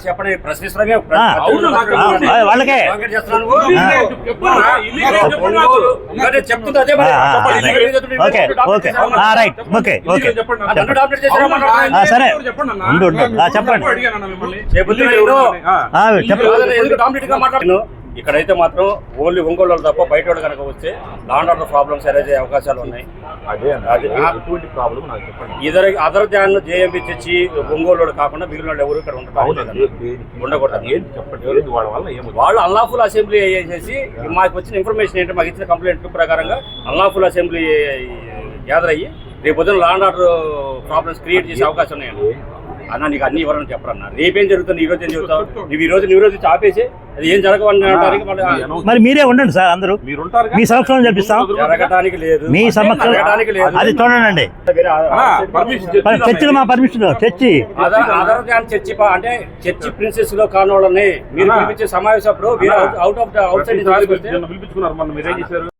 చెప్పండి ప్రశ్నిస్తున్నామే వాళ్ళకే చెప్తుంది అదే okay okay right okay okay సరే చెప్పండి చెప్పండి. ఇక్కడైతే మాత్రం ఓన్లీ ఒంగోలు తప్ప బయట వాళ్ళు కనుక వస్తే లాండ్ ఆర్డర్ ప్రాబ్లమ్స్ అరేజ్ అయ్యే అవకాశాలు ఉన్నాయి. Other than JMB church Ongole కాకుండా మిగిలిన వాళ్ళు ఎవరు ఇక్కడ ఉండకూడదు. వాళ్ళు అన్లాఫుల్ అసెంబ్లీ చేసి మాకు వచ్చిన ఇన్ఫర్మేషన్ ఏంటంటే మాకు ఇచ్చిన కంప్లైంట్ ప్రకారంగా అన్లాఫుల్ అసెంబ్లీ గ్యాదర్ అయ్యి రేపు పొద్దున లాండ్ ఆర్డర్ ప్రాబ్లమ్స్ క్రియేట్ చేసే అవకాశం ఉన్నాయండి. అన్న నీకు అన్ని వివరణ చెప్పరన్నా. రేపేం జరుగుతుంది, ఈ రోజు ఏం చెబుతావు? నువ్వు ఈ రోజు ఆపేసి అది ఏం జరగవని మరి మీరే ఉండండి సార్, అందరూ మీ సంవత్సరం చెప్పిస్తాం. జరగటానికి లేదు, మీ సంవత్సరం అది చూడండి. చర్చిలో మా permission church other than church అంటే చర్చి ప్రిన్సెస్ లో కాని వాళ్ళని మీరు పిలిపించే సమావేశం అప్పుడు అవుట్ సైడ్